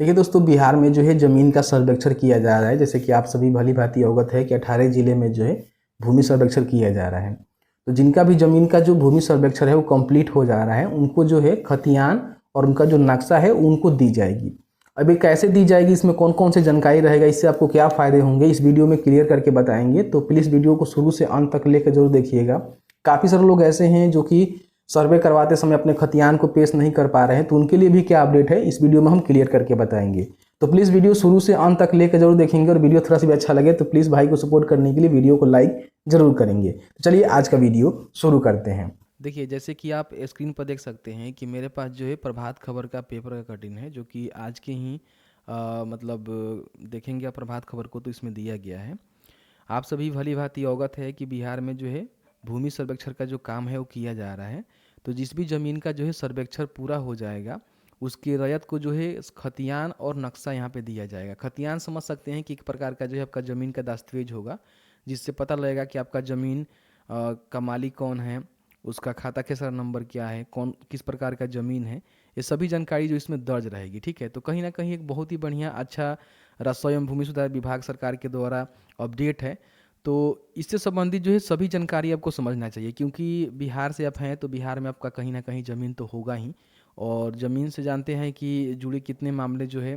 देखिए दोस्तों, बिहार में जो है ज़मीन का सर्वेक्षण किया जा रहा है। जैसे कि आप सभी भली-भाँति अवगत है कि 18 जिले में जो है भूमि सर्वेक्षण किया जा रहा है। तो जिनका भी ज़मीन का जो भूमि सर्वेक्षण है वो कंप्लीट हो जा रहा है, उनको जो है खतियान और उनका जो नक्शा है उनको दी जाएगी। अब ये कैसे दी जाएगी, इसमें कौन-कौन सी जानकारी रहेगा, इससे आपको क्या फ़ायदे होंगे, इस वीडियो में क्लियर करके बताएँगे। तो प्लीज़ वीडियो को शुरू से अंत तक लेकर ज़रूर देखिएगा। काफ़ी सारे लोग ऐसे हैं जो कि सर्वे करवाते समय अपने खतियान को पेश नहीं कर पा रहे हैं, तो उनके लिए भी क्या अपडेट है इस वीडियो में हम क्लियर करके बताएंगे। तो प्लीज़ वीडियो शुरू से अंत तक लेकर जरूर देखेंगे, और वीडियो थोड़ा सा भी अच्छा लगे तो प्लीज़ भाई को सपोर्ट करने के लिए वीडियो को लाइक जरूर करेंगे। तो चलिए आज का वीडियो शुरू करते हैं। देखिए, जैसे कि आप स्क्रीन पर देख सकते हैं कि मेरे पास जो है प्रभात खबर का पेपर का कटिंग है, जो कि आज के ही मतलब देखेंगे आप प्रभात खबर को, तो इसमें दिया गया है। आप सभी भली भांति अवगत है कि बिहार में जो है भूमि सर्वेक्षण का जो काम है वो किया जा रहा है। तो जिस भी ज़मीन का जो है सर्वेक्षण पूरा हो जाएगा, उसके रैयत को जो है खतियान और नक्शा यहाँ पे दिया जाएगा। खतियान समझ सकते हैं कि एक प्रकार का जो है आपका ज़मीन का दस्तावेज होगा, जिससे पता लगेगा कि आपका ज़मीन का मालिक कौन है, उसका खाता खेसरा नंबर क्या है, कौन किस प्रकार का ज़मीन है, ये सभी जानकारी जो इसमें दर्ज रहेगी। ठीक है, तो कहीं ना कहीं एक बहुत ही बढ़िया अच्छा राजस्व एवं भूमि सुधार विभाग सरकार के द्वारा अपडेट है। तो इससे संबंधित जो है सभी जानकारी आपको समझना चाहिए, क्योंकि बिहार से आप हैं तो बिहार में आपका कहीं ना कहीं ज़मीन तो होगा ही, और ज़मीन से जानते हैं कि जुड़े कितने मामले जो है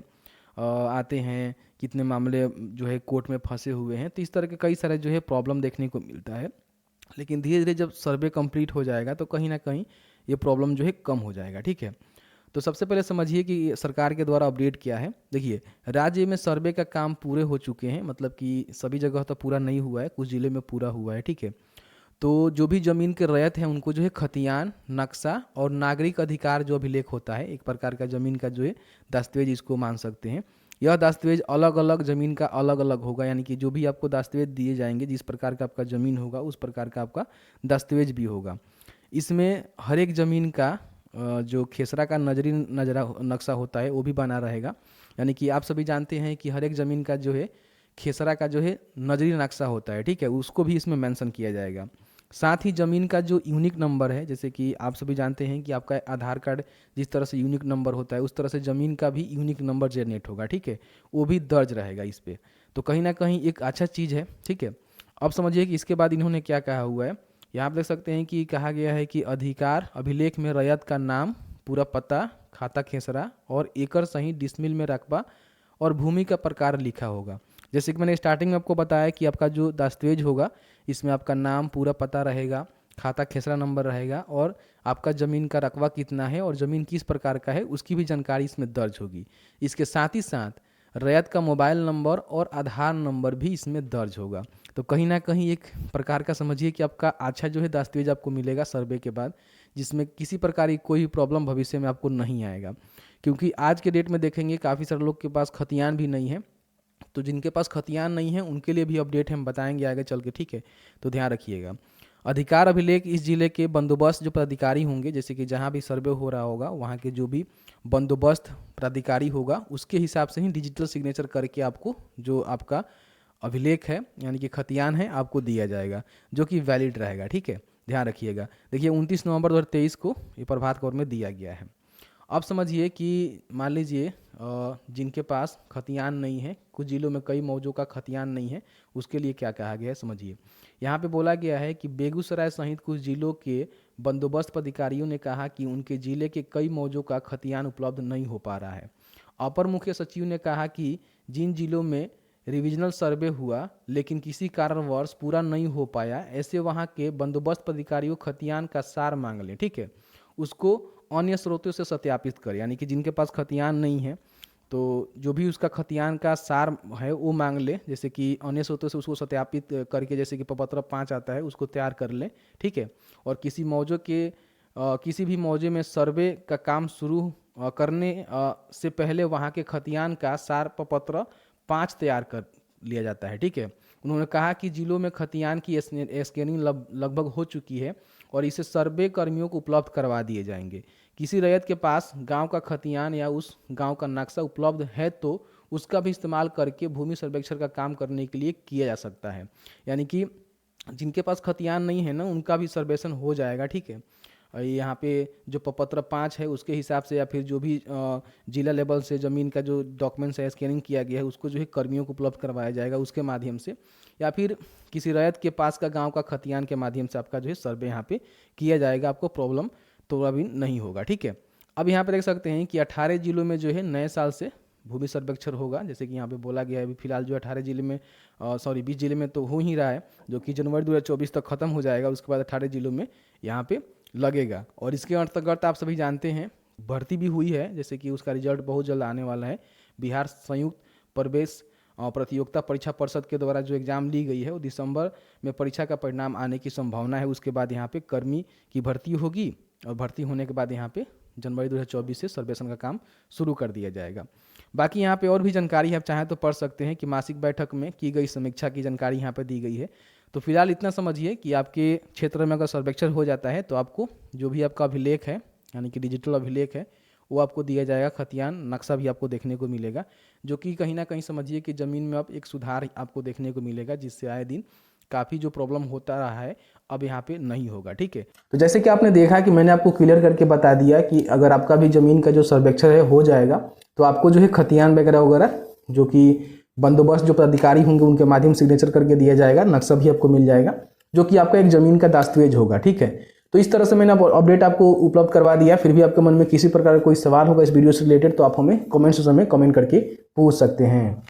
आते हैं, कितने मामले जो है कोर्ट में फंसे हुए हैं। तो इस तरह के कई सारे जो है प्रॉब्लम देखने को मिलता है। लेकिन धीरे धीरे जब सर्वे कंप्लीट हो जाएगा तो कहीं ना कहीं ये प्रॉब्लम जो है कम हो जाएगा। ठीक है, तो सबसे पहले समझिए कि सरकार के द्वारा अपडेट क्या है। देखिए, राज्य में सर्वे का काम पूरे हो चुके हैं, मतलब कि सभी जगह तो पूरा नहीं हुआ है, कुछ ज़िले में पूरा हुआ है। ठीक है, तो जो भी ज़मीन के रैयत हैं उनको जो है खतियान, नक्शा और नागरिक अधिकार जो अभिलेख होता है, एक प्रकार का ज़मीन का जो है दस्तावेज इसको मान सकते हैं। यह दस्तावेज अलग अलग ज़मीन का अलग अलग होगा, यानी कि जो भी आपको दस्तावेज दिए जाएंगे, जिस प्रकार का आपका ज़मीन होगा उस प्रकार का आपका दस्तावेज भी होगा। इसमें हर एक ज़मीन का जो खेसरा का नजरी नजरा नक्शा होता है वो भी बना रहेगा। यानी कि आप सभी जानते हैं कि हर एक ज़मीन का जो है खेसरा का जो है नजरी नक्शा होता है। ठीक है, उसको भी इसमें मेंशन किया जाएगा। साथ ही ज़मीन का जो यूनिक नंबर है, जैसे कि आप सभी जानते हैं कि आपका आधार कार्ड जिस तरह से यूनिक नंबर होता है, उस तरह से ज़मीन का भी यूनिक नंबर जनरेट होगा। ठीक है, वो भी दर्ज रहेगा इस पर। तो कहीं ना कहीं एक अच्छा चीज़ है। ठीक है, अब समझिए कि इसके बाद इन्होंने क्या कहा हुआ है। यहाँ आप देख सकते हैं कि कहा गया है कि अधिकार अभिलेख में रैयत का नाम, पूरा पता, खाता खेसरा और एकड़ सही, डिसमिल में रकबा और भूमि का प्रकार लिखा होगा। जैसे कि मैंने स्टार्टिंग में आपको बताया कि आपका जो दस्तावेज होगा इसमें आपका नाम, पूरा पता रहेगा, खाता खेसरा नंबर रहेगा, और आपका ज़मीन का रकबा कितना है और ज़मीन किस प्रकार का है उसकी भी जानकारी इसमें दर्ज होगी। इसके साथ ही साथ रैयत का मोबाइल नंबर और आधार नंबर भी इसमें दर्ज होगा। तो कहीं ना कहीं एक प्रकार का समझिए कि आपका अच्छा जो है दस्तावेज आपको मिलेगा सर्वे के बाद, जिसमें किसी प्रकार की कोई प्रॉब्लम भविष्य में आपको नहीं आएगा। क्योंकि आज के डेट में देखेंगे काफ़ी सारे लोग के पास खतियान भी नहीं है। तो जिनके पास खतियान नहीं है उनके लिए भी अपडेट हम बताएंगे आगे चल के। ठीक है, तो ध्यान रखिएगा। अधिकार अभिलेख इस जिले के बंदोबस्त जो प्राधिकारी होंगे, जैसे कि जहाँ भी सर्वे हो रहा होगा वहाँ के जो भी बंदोबस्त प्राधिकारी होगा उसके हिसाब से ही डिजिटल सिग्नेचर करके आपको जो आपका अभिलेख है यानी कि खतियान है आपको दिया जाएगा, जो कि वैलिड रहेगा। ठीक है, ध्यान रखिएगा। देखिए 29 नवंबर 2023 को ये प्रभात खबर में दिया गया है। अब समझिए कि मान लीजिए जिनके पास खतियान नहीं है, कुछ ज़िलों में कई मौजों का खतियान नहीं है, उसके लिए क्या कहा गया है समझिए। यहाँ पे बोला गया है कि बेगूसराय सहित कुछ ज़िलों के बंदोबस्त अधिकारियों ने कहा कि उनके ज़िले के कई मौजों का खतियान उपलब्ध नहीं हो पा रहा है। अपर मुख्य सचिव ने कहा कि जिन जिलों में रिविजनल सर्वे हुआ लेकिन किसी कारणवश पूरा नहीं हो पाया, ऐसे वहाँ के बंदोबस्त अधिकारियों खतियान का सार मांग लें। ठीक है, उसको अन्य स्रोतों से सत्यापित करें, यानी कि जिनके पास खतियान नहीं है तो जो भी उसका खतियान का सार है वो मांग ले, जैसे कि अन्य स्रोतों से उसको सत्यापित करके, जैसे कि प्रपत्र 5 आता है उसको तैयार कर ले। ठीक है, और किसी मौजे के किसी भी मौजे में सर्वे का काम शुरू करने से पहले वहाँ के खतियान का सार प्रपत्र 5 तैयार कर लिया जाता है। ठीक है, उन्होंने कहा कि जिलों में खतियान की स्कैनिंग लगभग हो चुकी है और इसे सर्वे कर्मियों को उपलब्ध करवा दिए जाएंगे। किसी रैयत के पास गांव का खतियान या उस गांव का नक्शा उपलब्ध है तो उसका भी इस्तेमाल करके भूमि सर्वेक्षण का काम करने के लिए किया जा सकता है। यानी कि जिनके पास खतियान नहीं है ना, उनका भी सर्वेक्षण हो जाएगा। ठीक है, यहाँ पे जो प्रपत्र 5 है उसके हिसाब से, या फिर जो भी जिला लेवल से ज़मीन का जो डॉक्यूमेंट्स है स्कैनिंग किया गया है उसको जो है कर्मियों को उपलब्ध करवाया जाएगा उसके माध्यम से, या फिर किसी रैयत के पास का गांव का खतियान के माध्यम से आपका जो है सर्वे यहाँ पे किया जाएगा। आपको प्रॉब्लम तो अभी नहीं होगा, ठीक है। अब यहाँ पे देख सकते हैं कि 18 जिलों में जो है नए साल से भूमि सर्वेक्षण होगा, जैसे कि यहाँ पे बोला गया है। अभी फिलहाल जो 18 जिले में 20 जिले में तो हो ही रहा है, जो कि जनवरी 2024 तक ख़त्म हो जाएगा। उसके बाद 18 जिलों में यहाँ पे लगेगा। और इसके अंतर्गत आप सभी जानते हैं भर्ती भी हुई है, जैसे कि उसका रिजल्ट बहुत जल्द आने वाला है। बिहार संयुक्त प्रवेश प्रतियोगिता परीक्षा परिषद के द्वारा जो एग्ज़ाम ली गई है वो दिसंबर में परीक्षा का परिणाम आने की संभावना है। उसके बाद यहाँ पे कर्मी की भर्ती होगी और भर्ती होने के बाद यहाँ पे जनवरी 2024 से सर्वेक्षण का काम शुरू कर दिया जाएगा। बाकी यहाँ पे और भी जानकारी आप चाहें तो पढ़ सकते हैं कि मासिक बैठक में की गई समीक्षा की जानकारी यहाँ पे दी गई है। तो फिलहाल इतना समझिए कि आपके क्षेत्र में अगर सर्वेक्षण हो जाता है तो आपको जो भी आपका अभिलेख है, यानी कि डिजिटल अभिलेख है, वो आपको दिया जाएगा। खतियान नक्शा भी आपको देखने को मिलेगा, जो कि कहीं ना कहीं समझिए कि ज़मीन में अब एक सुधार आपको देखने को मिलेगा, जिससे आए दिन काफ़ी जो प्रॉब्लम होता रहा है अब यहाँ पे नहीं होगा, ठीक है। तो जैसे कि आपने देखा कि मैंने आपको क्लियर करके बता दिया कि अगर आपका भी ज़मीन का जो सर्वेक्षण है हो जाएगा तो आपको जो है खतियान वगैरह वगैरह जो कि बंदोबस्त जो पदाधिकारी होंगे उनके माध्यम से सिग्नेचर करके दिया जाएगा। नक्शा भी आपको मिल जाएगा जो कि आपका एक ज़मीन का दस्तावेज होगा, ठीक है। तो इस तरह से मैंने अपडेट आपको उपलब्ध करवा दिया। फिर भी आपके मन में किसी प्रकार का कोई सवाल होगा इस वीडियो से रिलेटेड तो आप हमें कमेंट सेक्शन में कमेंट करके पूछ सकते हैं।